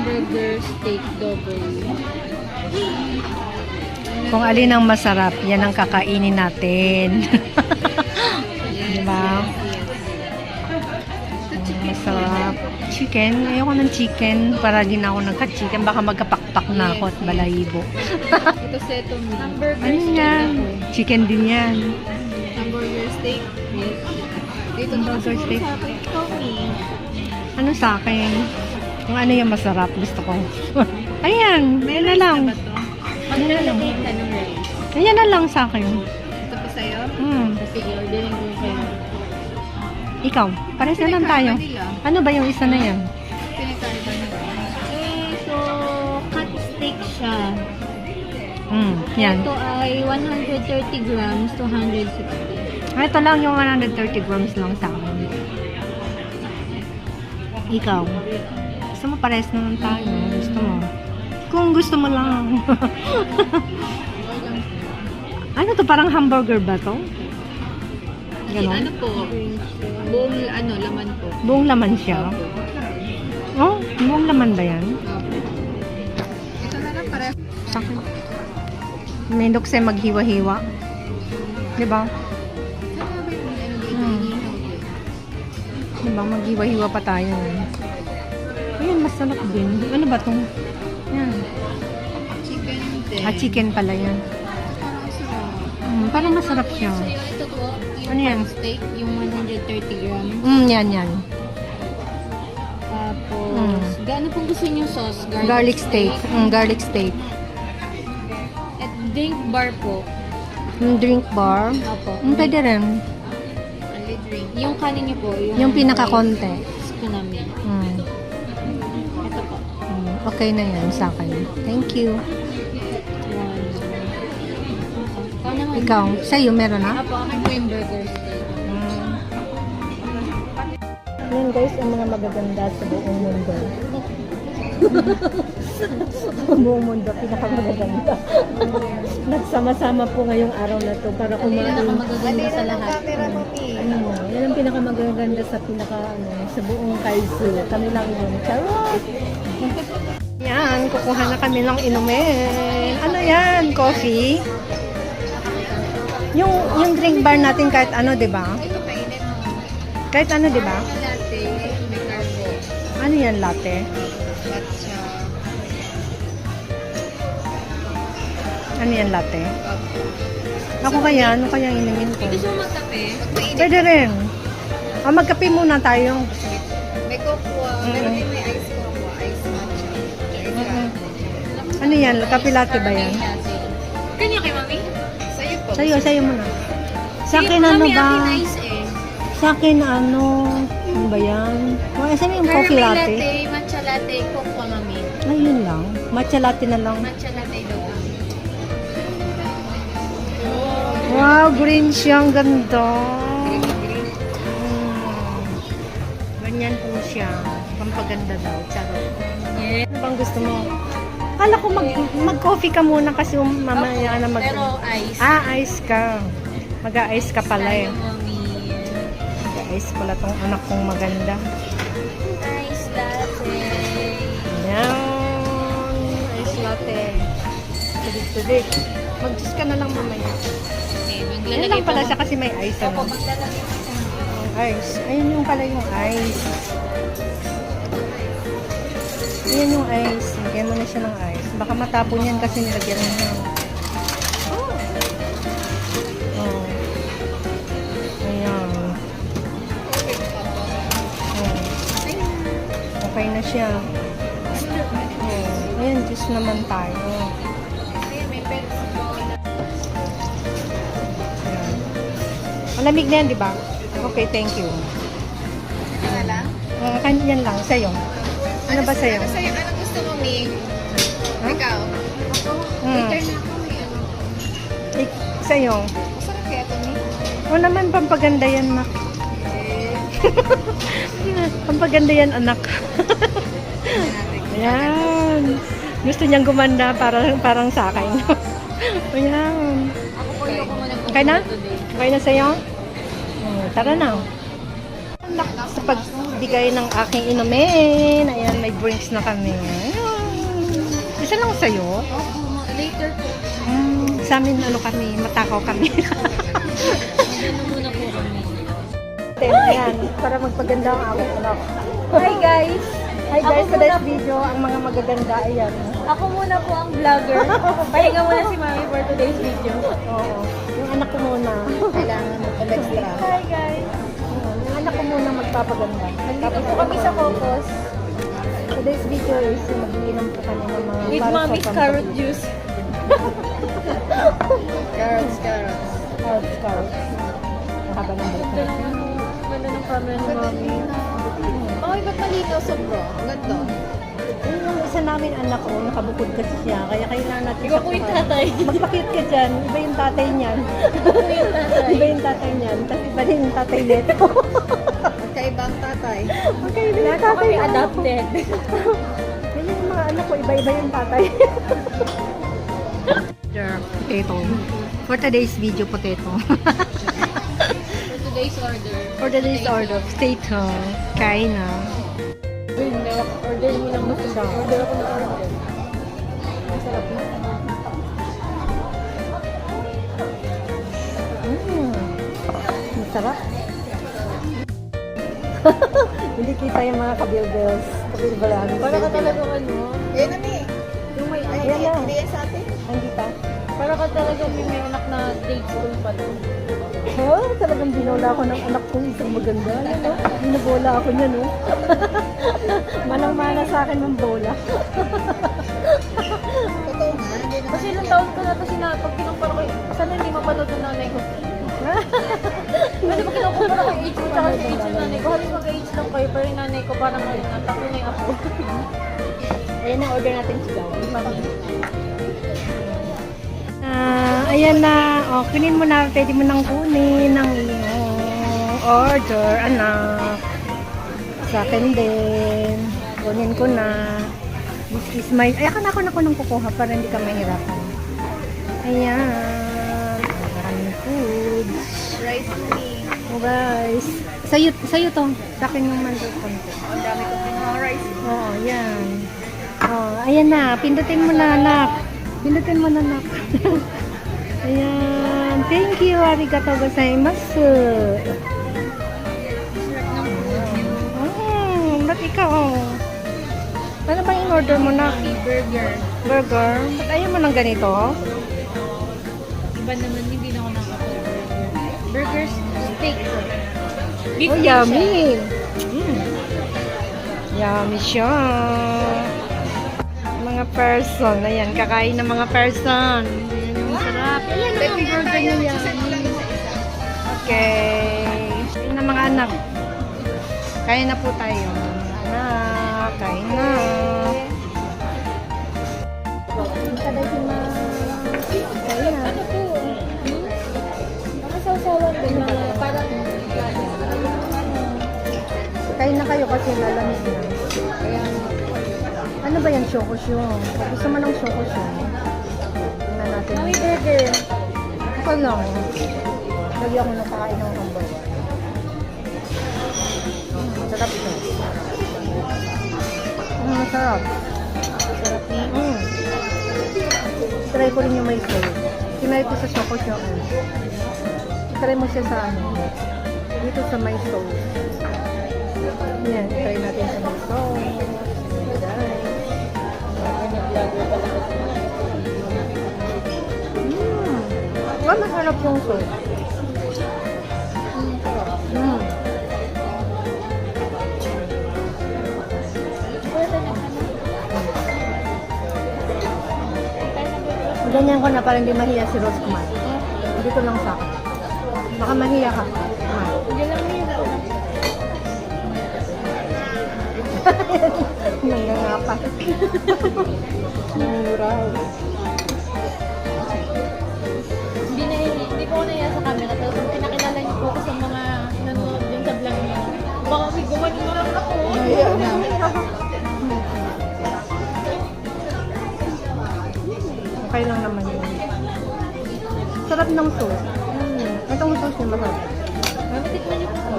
hamburger steak double. Kung alin ang masarap, yan ang kakainin natin. Diba? Masarap. Chicken. Ayoko ng chicken. Para din ako nagka-chicken. Baka magkapakpak na ako at balahibo. Ito seto mo. Hamburger Ano steak yan? ako. Chicken din yan. Hamburger steak. Yes. Dito Hamburger siguro steak. sa akin. Tommy. Ano sa akin? Kung ano yung masarap, gusto ko. Ayan, yan na lang. Ba to? Maglalagay ka ng rice. Ayan na lang sa akin. Ito pa sa'yo? Sige, orderin ko kayo. Ikaw, pares na lang tayo. Ano ba yung isa na yan? Pinagkaiba nila. So, cut steak siya. Yan. Ito ay 130 grams to 160. Ito lang yung 130 grams lang sa akin. Ikaw, gusto mo pares na lang tayo. Gusto mo. Kung gusto mo lang. Ano to? Parang hamburger ba to? Ganon? Ano po? Buong laman po. Buong laman siya. Oh, buong laman ba yan? Ito na lang pareho. Sa akin. May lukse maghiwa-hiwa. Diba? Diba? Maghiwa-hiwa pa tayo. Ayan, masarap din. Ano ba to? Yan. Chicken din. Chicken pala yan. Parang masarap siya. So, ito po, yung Ano yan? steak, yung 130 grams. Yan. Tapos, gaano pong gusto niyo sauce? Garlic steak. Garlic steak. At drink bar po. Drink bar. Opo. Pwede rin. Only drink. Yung kanin niyo po. Yung pinaka-konti. Tsunami. Ito po. Okay na yan sa akin. Thank you. Ikaw naman. Ikaw, sa'yo meron na? Apo, akin po yung burger steak. Yan guys, ang mga magaganda sa buong mundo. Buong mundo, pinakamagaganda. Nagsama-sama po ngayong araw na to para kumain. Pinakamagaganda sa lahat. Yan ang pinakamagaganda sa sa buong Kaizu. Kami lang yun. Charot! Yan, kukuha na kami ng inumin. Ano yan? Coffee? Yung drink bar natin kahit ano, di ba? Ito kainin mo. Kahit ano, di ba? Latte, may carbo. Ano yan, latte? Matcha. Ano yan, latte? Ako kaya, ano kaya inumin ko? Gusto mo magkape? Pwede rin. Magkape muna tayo. May cocoa. Meron din may ice cocoa, ice matcha. Ano yan? Kape latte ba yan? Kanya kay mami? Sa'yo po. Sa'yo muna. Sa akin ano ba? Mami, nice eh. Sa akin ano ba yan? Saan yung coffee Caramel latte? latte, matcha latte, cocoa mami. Ayun lang. Matcha latte na lang. Matcha latte daw. Wow, green siya. Ang ganda. Ganyan po siya. Pampaganda daw. Charot. Yeah. Ano bang gusto mo? Kala ko mag-coffee ka muna kasi mamaya na Pero ice. ice ka. Mag-ice ka pala eh. Tayo, mami. Mag-ice pala tong anak kong maganda. Ice latte. Yan. Ice latte. Tulig-tulig. Mag-juice ka na lang mamaya. Okay, Yan maglalagay lang pala po. siya kasi may ice. Opo, Ano? maglalagay po siya. Ice. Ayun yung pala yung ice. Ayan yung ice. Lagyan mo na siya ng ice. Baka matapon yan kasi nilagyan mo ng... Oh. Ayan. Okay na siya. Ayan, juice naman tayo. Ayan, may Pepsi Cola. Ayan. Malamig na yan, di ba? Okay, thank you. Ano lang? Yan lang, sa'yo. Ano ba sa'yo? Ano sa'yo? Anong gusto mo, Mi? Huh? Ikaw? Later na ako, Mi. Sa'yo. Masarap kaya ito, Mi? O naman, pampaganda yan, anak. Pampaganda yan, anak. Ayan. Gusto niyang gumanda parang sa akin. Ayan. Ako po yung muna po. Okay na? Okay na sa'yo? Tara na. Sa magbigay ng aking inumin. Ayan, may drinks na kami. Ayun. Isa lang sa'yo? Opo, later po. Sa amin, ano kami, matakaw kami. Ano muna po kami. Ayan, para magpaganda ang aking anak. Hi guys! Hi guys, Ako today's muna- video, ang mga magaganda, ayan. Ako muna po ang vlogger. Pahinga muna si Mami for today's video. Oo, yung anak ko muna. Kailangan mo extra. Hi guys! Yung anak ko muna magpapaganda. Nandito po kami sa Cocos Today's video is mag-iinom po kami ng mga with para sa Mommy's pampaganda. carrot juice. Carrots. Carrots. Mahaba ng buhok. Ganda ng ganda ng camera ni Mommy. Oh, iba malinaw sobra. Ganda. Yung isa namin anak ko, nakabukod kasi siya. Kaya kailangan natin Iba po yung tatay. Magpakit ka dyan. Iba yung tatay niyan. Iba yung tatay niyan. Tapos iba din yung tatay nito. Magkaiba ang tatay. Magkaiba yung Lahat po tatay kami ko. adopted. Yan yung mga anak ko. Iba-iba yung tatay. Potato. For today's video, potato. For today's order. For today's order, potato. Kain na. Order mo lang gusto siya. Order ako na order. Masarap na. Masarap. Hindi kita yung mga kabilbils. Kabilbalan. Para ka talaga ano? Yan na mi. Yung may Ay, Yan lang. hindi yan sa atin. Hindi pa. para ka talaga may anak na date school pa doon. Oh, talagang binola ako ng anak ko. Isang maganda. Ano? Binabola ako niya, no? Manang-mana sa akin ng bola. Totoo nga. Hindi naman. Kasi ilang taon ko na ito pag kinumpara ko, sana hindi mapanood ng nanay ko. Kasi pag kinukumpara ko yung age ko tsaka yung age ng nanay ko, halos mag-age lang kayo, pero yung nanay ko parang tatlo na yung apo. Ayan na, order natin sigaw. Ayan na. O, kunin mo na. Pwede mo nang kunin ang iyong order, anak. Sa akin din. Kunin ko na. This is my... Ay, ako nang kukuha para hindi ka mahirapan. Ayan. Maraming foods. Rice me. Oh, guys. Sa'yo to. Sa akin yung mandok konti. Ang dami ko mga rice. Oo, yan. Oh, ayan na. Pindutin mo na, anak. Pindutin mo na, anak. Ayan. Thank you. Arigatou gozaimasu. Ba't ikaw? Ano ba yung order mo na? Burger. Burger? Ba't ayaw mo ng ganito? Iba naman, hindi na ako nakaka-burger. Burger steak. Beef Oh, steak siya. yummy. Yummy siya. Mga person. Ayan, kakain ng mga person. Ayan yung sarap. Ayan ang burger niya yan. Okay. Ayan na mga anak. Kain na po tayo. Anak, kain na. Kain na. Ano po? Nakasawsawan din na parang Kain na kayo kasi lalamig na. Ano ba yan? Shokosyo. Kung gusto mo ng shokosyo, tingnan natin. Mami burger. Ako lang. Lagi ako nakakain ng hamburger. Sarap ito. Sarap. Sarap niya. Try ko rin yung may soy. Tinry ko sa shokosyo. Try mo siya sa ano. Dito sa may soy. Yan, try natin sa may soy. Masarap yung soy. Ganyan ko na parang hindi mahiya si Rose kumain. Hindi ko lang sa akin. Baka mahiya ka. Hindi lang yun po. Nangangapa. Nanguray. Hindi ko na yan sa camera. Tapos kung pinakilala niyo po ako sa mga nanonood din sa vlog niyo. Baka may gumanin mo lang ako. Okay lang naman yun. Sarap ng sauce. Itong sauce niya masarap. Mami, tikman niyo po.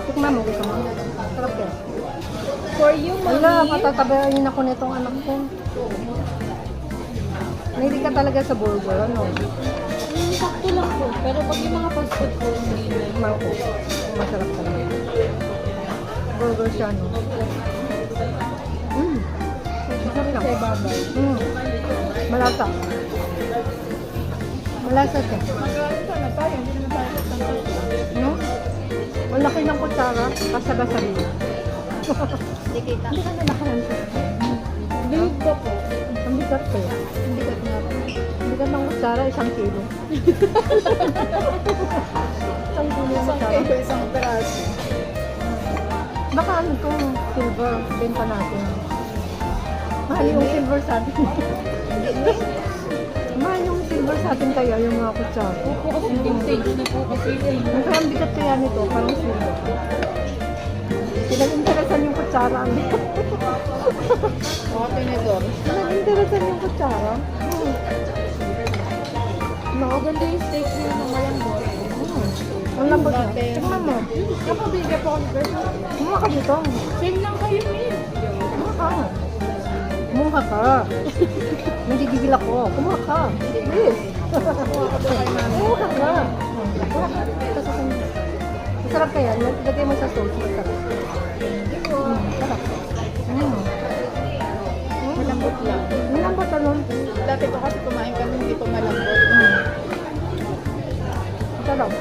Tikman Tikman mo, gusto mo? Sarap yan. For you, Wala, mommy. patatabayan ako nitong anak ko. Hindi ka talaga sa burger, ano? Sakto lang po. Pero pag yung mga fast food po, hindi na. Tikman ko. Masarap talaga. Burger siya, no? Masarap Sa lang. ibabaw. Malasa. Malasa siya. Magkano na tayo? Hindi naman tayo tatanggal. No? Ang laki ng kutsara, kasagasabi. Hindi kita. Hindi ka nalakaran siya. Bilog ka po. Ang bigat ko. Hindi ka nga. Ang bigat ng kutsara, 1 kilo. 1 kilo ng kutsara. Isang peraso. Baka ano itong silver, benta natin. Mahal yung silver sa atin. Mahal yung silver sa atin kaya yung mga kutsara. Opo kasi vintage na po kasi. Kaya ang bigat kaya nito, parang silver. Pinag-interesan yung kutsara. Mga tinidor. Pinag-interesan yung kutsara. Maganda yung steak nyo ng malambot. Ang lambot na. Tingnan mo. Kapabigay po ako ng person. Kumuha ka dito. Same lang kayo, Min. Kumuha ka. Kumuha ka. Nagigigil ako. Kumuha ka. Please. Kumuha ka. Masarap kaya. Lagay mo sa sauce. Masarap. Masarap. Malambot lang. Malambot ano? Dati po kasi kumain kami, hindi po malambot. Masarap.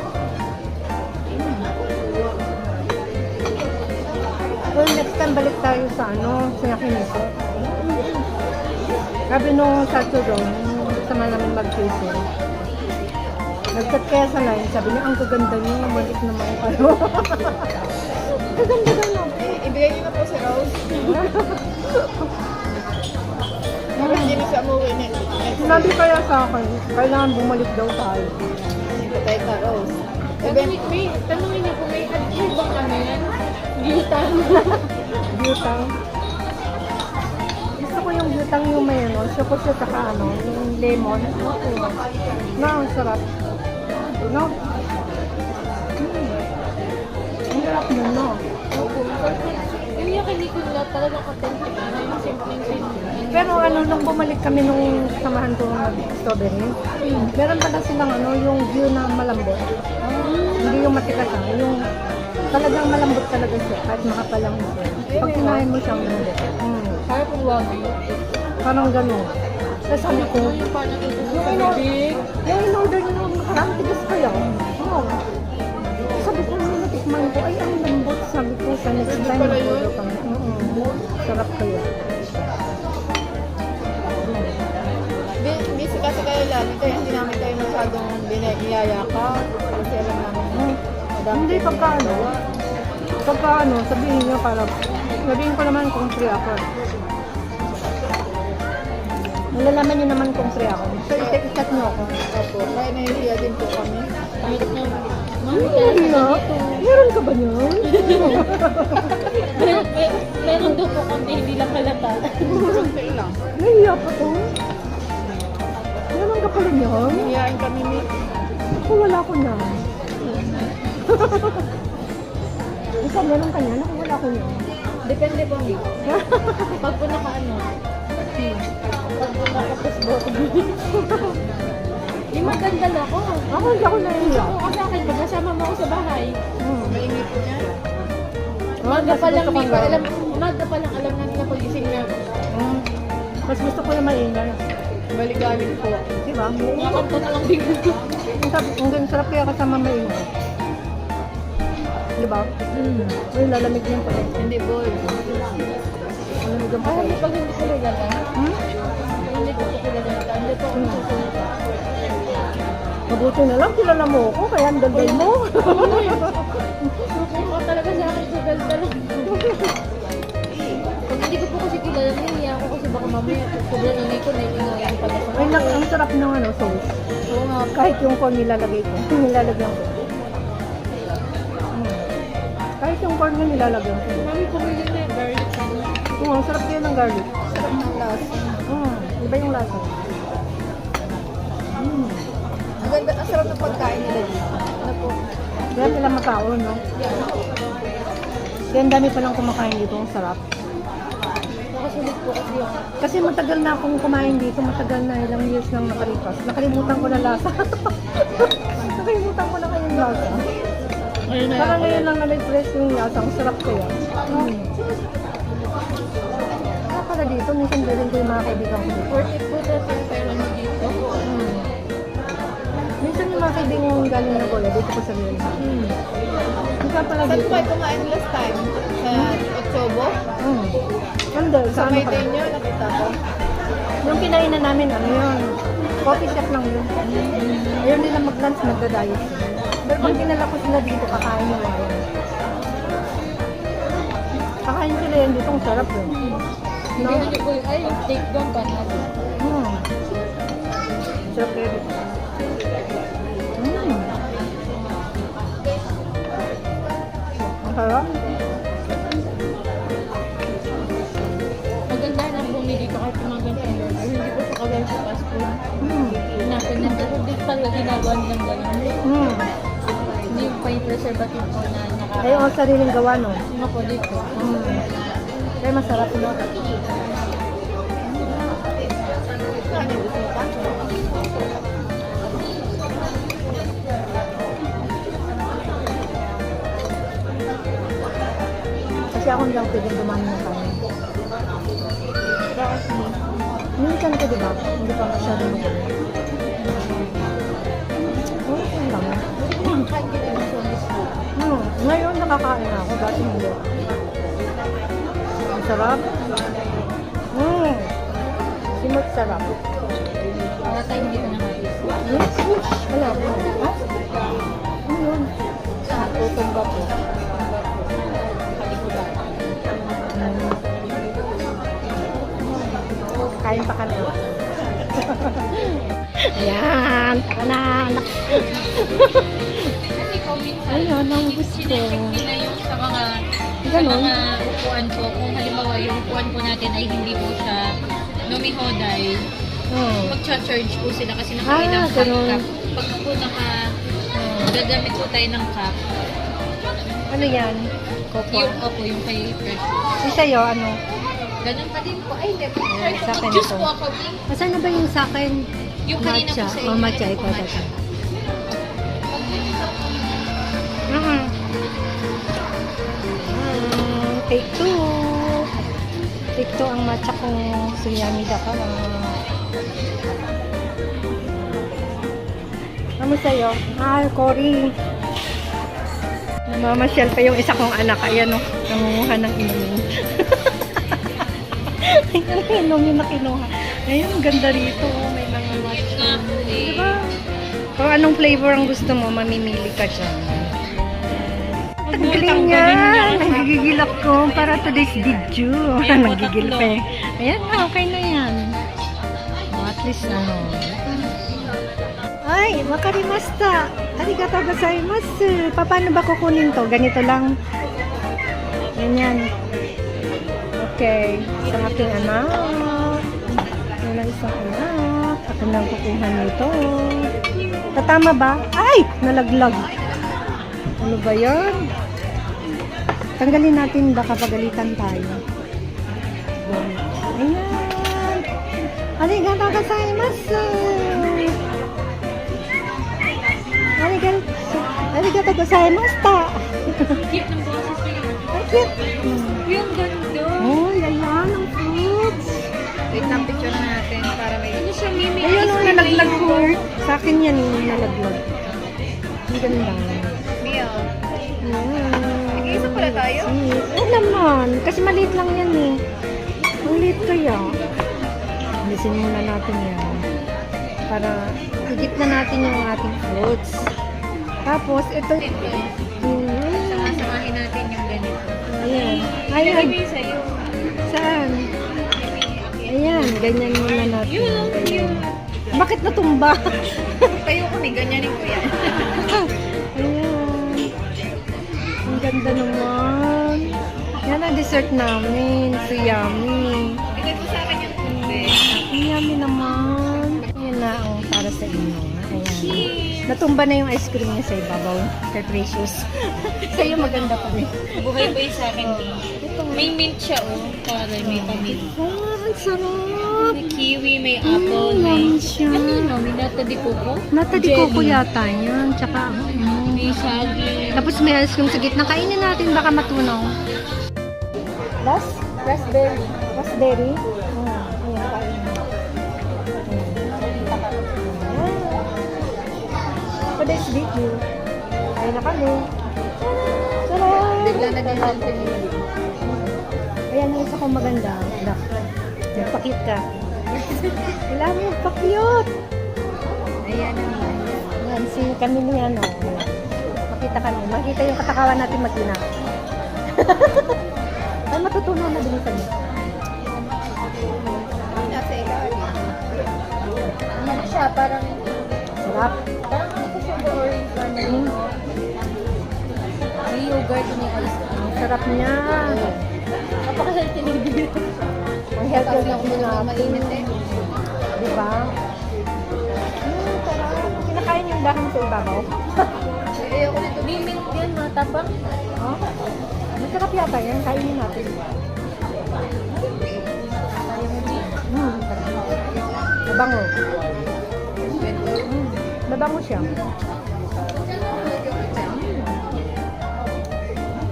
Well, next time balik tayo sa ano, sa Yakiniku. Sabi nung Saturday, sama namin mag-fishing. Nag-chat kaya sa line, sabi niya, ang gaganda niyo, balik naman kayo. Gaganda daw. Ibigay niyo na po si Rose. Pero hindi na siya umuwi next. Sinabi kaya sa akin, kailangan bumalik daw tayo. Patay ka, Rose. Tanungin niyo kung may bang ano yan? Giltang. Butang. Gusto ko yung butang yung may ano, chocolate saka ano, yung lemon. Na, ang sarap. No? Ang sarap nun, no? Yung yakiniku nila talagang authentic. Yung simpleng. Pero ano, nung bumalik kami nung samahan ko mag-strawberry, meron pala silang ano, yung view na malambot. Hindi yung matikas yung talagang malambot talaga siya, kahit makapalang siya. Pag kinain mo siyang malambot. Kaya kung wagyu. Parang gano'n. Tapos sabi ko, Yung parang big. yung in-order nyo nung nakarang tigas kaya. Oo. Sabi ko, nung natikman ko, ay ang lambot. Sabi ko, sa next time, mag-order kami. Sarap kaya. Busy kasi kayo lagi, kaya hindi namin kayo masyadong binayayakap. Kasi alam namin, Hindi, pagka ano, sabihin nyo para, sabihin ko naman kung free ako. Nalalaman nyo naman kung free ako. So, ikat nyo ako. Opo, kaya nahihiya din po kami. Hirap na. Nahihiya? Meron ka ba niyan? Meron doon po kundi hindi lang halata. Kunti lang. Nahihiya pa to. Meron ka pala niyan? Hihiyain kami, Mick. Ako wala ko na. Isa, meron ka niyan? Ako wala ko niyan. Depende po, Mick. Pag po naka-ano. Pag po naka-pusbot. Di maganda na ako. Ako hindi ako nahihiya. Ako sa akin, pag kasama mo ako sa bahay, Mainit po niya. maga pa lang, gusto ko Mick, nga. maga pa lang alam natin na pagising na ako. Mas gusto ko na maingay. Baligaling po. Diba? Nakakanta na lang bigla. Ang sarap kaya kasama maingay. Diba? Uy, lalamig niyan pala. Hindi po. Lalamig ang Ay, pala. pag hindi ko kilala. Hindi ko kilala. Hindi po ako susunod. Mabuti na lang, kilala mo ako, kaya ang daldal mo. Suko ka talaga sa akin sa daldal. Pag hindi ko po kasi kilala, nahihiya ako kasi baka mamaya sobrang ingay ko, naiingayan pala sa Ay, ang sarap ng ano, sauce. Oo nga. Kahit yung corn nilalagay ko, nilalagyan ko. Kahit yung corn na nilalagyan ko. Mami, pumili na yung garlic ano. Oo, ang sarap yan ng garlic. Sarap ng lasa. Iba yung lasa. Ang ganda, ang sarap ng pagkain nila dito. Ano po? Kaya sila matao, no? Kaya ang dami palang kumakain dito. Ang sarap. Nakasulit po kasi yung Kasi matagal na akong kumain dito. Matagal na ilang years nang nakalipas. Nakalimutan ko na lasa. Nakalimutan ko na kayong lasa. ayun na Parang ngayon lang na-refresh yung lasa. Ang sarap kaya. Kaya pala dito. Minsan din ko yung mga kaibigan ko dito. worth it po kasi pero nyo dito. Minsan yung mga kaibigan kong galing na bola. Dito ko sa Vilna. Minsan pala Saan dito. kayo kumain last time? Sa Otsobo? Nandun. Sa Sa ano may pa? din nyo, nakita ko. Yung kinainan namin, ano yun? Coffee shop lang yun. Ayaw nila mag-lunch, magda-diet. Pero pag dinala ko sila dito, kakain nila yun. Kakain sila yun dito, ang sarap yun. No? Hindi nyo po yung, ay yung steak doon pa na. Sarap yun. Ang sarap. Maganda na bumili dito kahit yung mga ganito. Hindi po sa kagaya sa fast food. Natin na pero dito talaga ginagawa nilang gano'n. Hindi pa yung preservative po na Ay, ang sariling gawa, no? Ano po dito? Kaya masarap, no? Kasi ako lang pwedeng dumami ng kanin. Minsan ko, di ba? Hindi pa masyado mo. Okay lang. Ngayon nakakain na ako, dati hindi. Ang sarap. Simot sarap. Para tayo hindi ko na mabis. Wala po. Ha? Ano yun? Tutumba po. Kain pa ka na. Ayan, taka na. Kasi kung minsan, Ayun, ang gusto. sinecheck nila yung sa mga Ganon. upuan po. Kung halimbawa yung upuan po natin ay hindi po siya numihoday, mag-charge po sila kasi nakailang cup. ganon. Pag po gagamit po tayo ng cup, Ano yan? Coco. yung opo, yung kay Precious. Yung sa'yo, ano? Ganun pa din po. Ay, hindi. sa akin Mag-juice ito. po ako. Asan na ba yung sa akin? Yung kanina po Matcha. sa Oh, matcha. Ito, ito, ito. Take two. Take two ang matcha kong suyami da ka. Ano sa'yo? Cory. Namamasyal pa yung isa kong anak. Ayan o, nangunguha ng inumin. Ayan, inumin na kinuha. Ayun, ganda rito. May mga matcha. Diba? Kung anong flavor ang gusto mo, mamimili ka dyan. Ang galing niya. Nagigigil ako para today's video. Nagigigil pa eh. Ayan na, okay na yan. Oh, at least ano. Ay, wakarimashita. Arigatou gozaimasu. Paano ba kukunin to? Ganito lang. Ganyan. Okay. Sa aking anak. Wala isang anak. Ako nang kukuha nito. Tatama ba? Ay! Nalaglag. Ano ba yan? Tanggalin natin baka pagalitan tayo. Ayan. Arigatou gozaimasu. Arigatou gozaimashita. Cute ng boses ko yun. Ang cute. Yung ganda. Oh, ayan ang fruits. Wait lang, picture na natin para may... Ano siya, Mimi? Ayun ang nalaglag ko. Sa akin yan yung nalaglag. Ang ganda. Mia. Ayan. Nag-iisa pala tayo? Oo naman. Kasi maliit lang yan eh. Ang liit kaya. Alisin muna natin yan. Para higit na natin yung ating fruits. Tapos, ito. Sama-samahin natin yung ganito. Ayan. Ayan. Mimi, sa'yo. Saan? Ayan. Ganyan muna natin. Yun, yun. Bakit natumba? Tayo kami, ganyanin ko yan. Ayan. Ang ganda naman. Yan ang dessert namin. So yummy. Bigay ko sa akin yung tubig. Ang yummy naman. Yan na ang para sa inyo. Ayan. Natumba na yung ice cream niya sa ibabaw. Kay Precious. Sa'yo maganda pa rin. Buhay pa yung sa akin. May mint siya, oh. Para may pamint. Oh, ang sarap. May kiwi, may apple, may... Ano yun, no? May nata de coco? Nata di Jelly. coco yata yan. Tsaka, May saging. tapos may ice cream sa gitna. Kainin natin, baka matunaw. Raspberry. Raspberry. Ayan, kainin. Today's video. Kain na kami. Sarap! Bigla na din ang pinili. Ayan ang isa kong maganda. Look. Nagpakit ka. Kailangan mo magpakiyot. Ayan naman. Ayan, si kami niya, no. Makita kami. Makita yung katakawan natin mag-ina. Ay, matutunan na din kami. Nasa ilalim. Ano siya? Parang... Sarap. Parang ano siya ba orange one? May yogurt, may ice cream. Ang sarap niya. Napaka-healthy na yung Ang healthy Tapos na ako naman mainit eh. Diba? Sarap. Kinakain yung dahon sa ibabaw. Ayoko nito. May mint yan, matapang. Oh. Masarap yata yan. Kainin natin. Kaya mo din. Mabango. Mabango siya.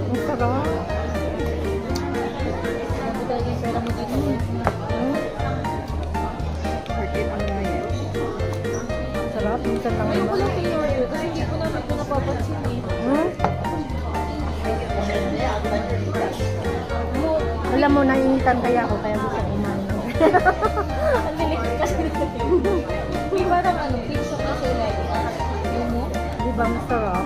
Ang sarap. Ano talaga yung pera mo dito? Birthday pang ngayon. Sarap. Minsan lang Ayun ko yun. lang pin-order kasi hindi ko naman ito napapansin eh. Alam mo, naiinitan kaya ako. Kaya gusto ko kumain. Ang lilik kasi nito. May parang ano, pizza kasi like. Yung mo? Diba? Masarap.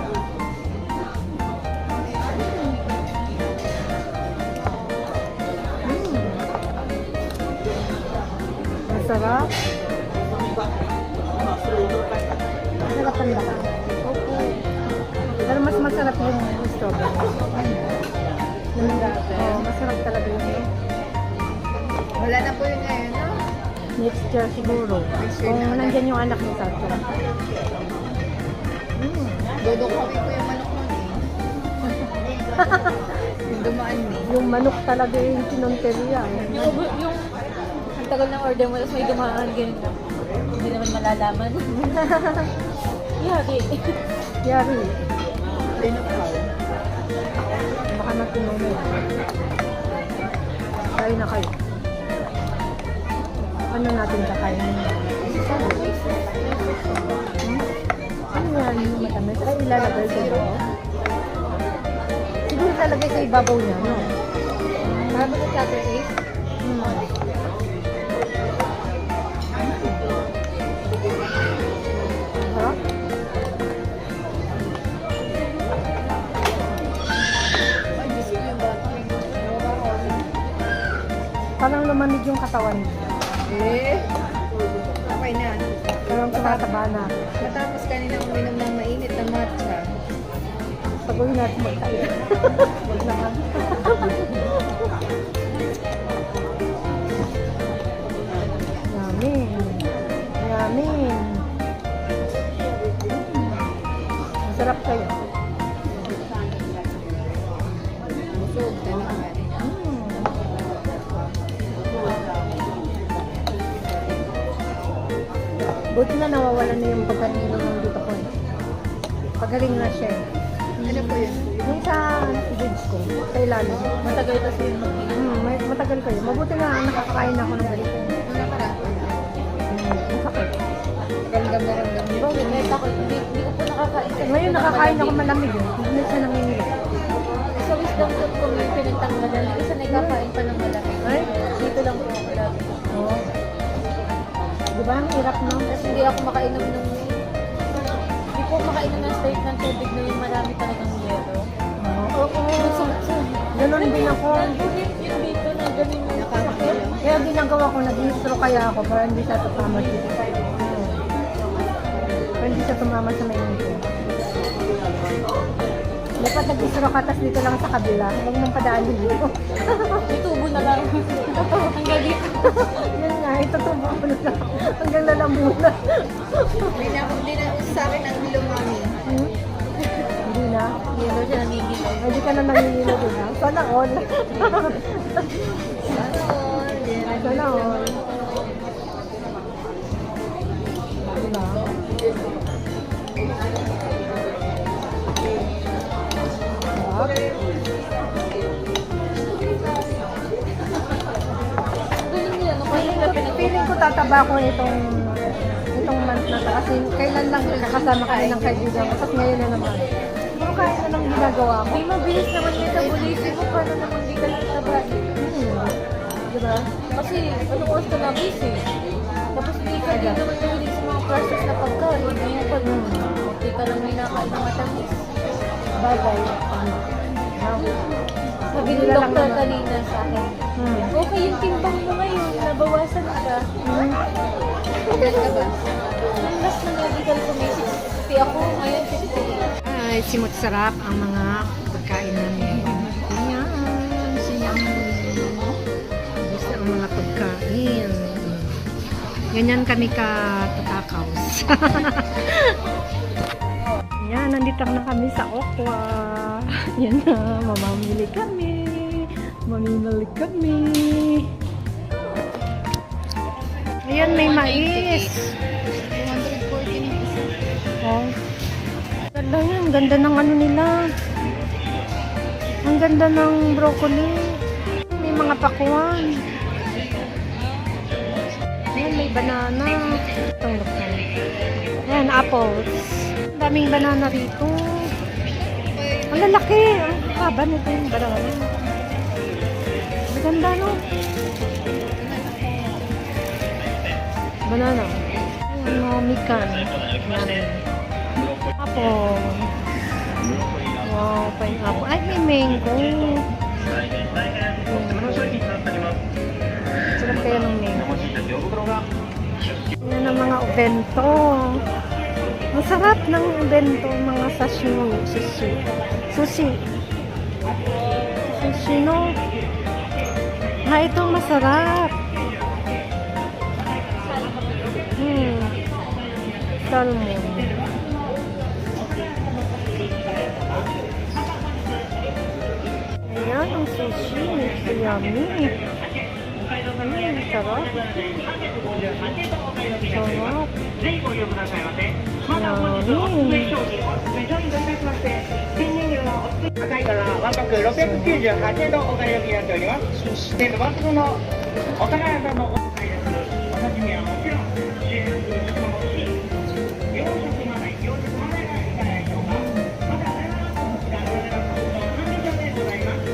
Masarap. Masarap ang lakas. Pero mas masarap yung strawberry. Yung dati. Oh, masarap talaga yun. Wala na po yun ngayon, no? Next year siguro. Kung nandyan yung anak ni Sacho. Dudukawin ko yung manok nun eh. Yung dumaan eh. Yung manok talaga yung sinonteria. Yung ang tagal ng order mo, tapos may dumaan ganun lang. Hindi naman malalaman. Yari. Yari. Dinukaw. Baka natunaw na yan. Kain na kayo. Ano natin kakainin? Ano yan yung matamis? Ay, ilalagay ko ba? Siguro talagay sa ibabaw niya, no? Para ba sa Saturday? Sarap? Ay, Diyos ko yung bata. Parang lumamig yung katawan niya. Eh, okay na. Parang tumataba na. Matapos kanina uminom ng mainit na matcha. Saguhin natin magkain. Huwag naman. Yummy. Yummy. Masarap kayo. Busog na naman. Buti na nawawalan na yung pagkanilo ng dito ko eh. Pagaling na siya eh. Ano po yun? Yung sa fridge ko, sa ilalim. Matagal kasi yung Matagal ko yun. Mabuti na nakakakain ako ng ganito. Ano nakaraan ko na? Ang sakit. Ramdam na ramdam. Bakit? Kahit ako, hindi ko po nakakain. kasi Ngayon ito nakakain ako malamig. malamig eh. Hindi na siya nanginginig. Sa wisdom tooth ko may pinagtanggalan. Kasi nagkakain pa ng malamig. Ay? Dito lang po ako lagi. Oo. Di ba? Ang hirap no? Tapos hindi ako makainom ng... Hindi po makainom ng straight ng tubig na yung marami talagang yelo. Oo. Ganon din ako. Yung dito na ganun yung Nakakainom. Kaya ginagawa ko, nag-i-intro kaya ako para hindi siya tumama dito. Para hindi siya tumama sa may nito. Dapat nag-intro ka, tas dito lang sa kabila. Huwag mong padaan dito. May tubo na lang. Hanggang dito. Yan nga, itutubo ko na lang. Hanggang lalambunan. May nakakot din na sa akin ang ka na nanginginig na. Sana all. Sana all. Diba? Galing nila, no? Kaya nila Feeling ko tataba ko itong month na to. Kasi kailan lang nakasama kami ng kaibigan ko. Tapos ngayon na naman. Pero kaya na lang ginagawa ko. May mabilis naman yung metabolism mo. Paano naman di ka lang tabahin? Diba? Kasi ano oras ka nabis eh. Tapos hindi ka din naman nahilig sa mga process na pagkain. Ngayon pag hindi ka lang may nakain ng matamis. Bagay. Sabi ng Bigla lang doktor naman. kanina sa akin, okay yung timbang mo ngayon, nabawasan ka. Ilan ka ba? Ang last na medical ko may 60 ako, ngayon 50. Ay, simot sarap ang mga pagkain namin. Ayan, siyang gusto ang mga pagkain. Ganyan kami ka-tatakaws. Ayan, nandito na kami sa Okwa. Yan na, mamamili kami. Mamimili kami. Ayan, may mais. 240 na isa. Oh. Ganda yan. Ganda ng ano nila. Ang ganda ng broccoli. May mga pakuan. Ayan, may banana. Itong luksan. Ayan, apples. Ang daming banana rito. Ang lalaki. Ang haba nito yung banana. Maganda, no? Banana. Ayan, mga mikan. Ayan. Apple. Wow, pineapple. Ay, may mango. Sarap kaya ng mango. Yan ang mga bento. Masarap ng bento, mga sashimi. Sushi. Sushi, no? Ito masarap. Salmon. Ayan, ang sushi. Yummy. Sarap. Sarap. Yummy. 赤いからワンパック698円のお買い上げになっております。で、ワンパックのお魚屋さんのお買い上げ、お刺身はもちろん、洋食まで、洋食までがいかがでしょうか。また、こちらでございます。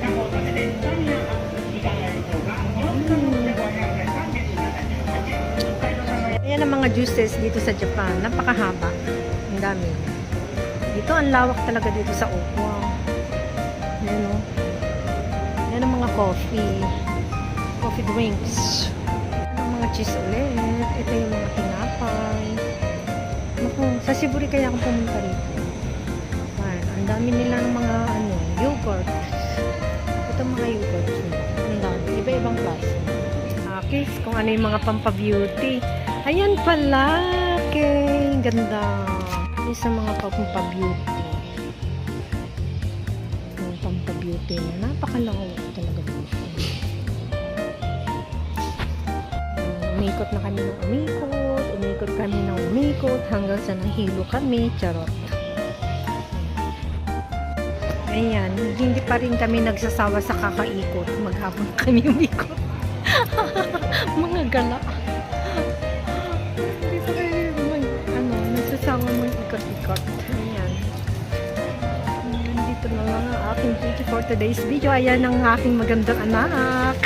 タコを食べて、スタミナアップいかがでしょうか。この豚ので578円。 Ayan ang mga juices dito sa Japan. Napakahaba. Ang dami. Dito, ang lawak talaga dito sa Okwa. Ayan o. Ayan ang mga coffee. Coffee drinks. Ayan ang mga cheese ulit. Ito yung mga tinapay. Naku, sa Siburi kaya ako pumunta rito. Ayan, ang dami nila ng mga yogurt. Ito mga yogurt. Ang dami. Iba-ibang klase. Kiss, kung ano yung mga pampabeauty. Ayan pala, okay. Ganda. Yung sa mga pampabeauty. Yung pampabeauty na napakalawak talaga dito. Umikot na kami ng umikot. Umikot kami ng umikot. Hanggang sa nahilo kami. Charot. Ayan, hindi pa rin kami nagsasawa sa kakaikot. Maghapon kami umikot. Mga gala. Hindi pa kayo nagsasawa mag-ikot-ikot. Ayan. Dito na lang ang aking beauty for today's video. Ayan ang aking magandang anak.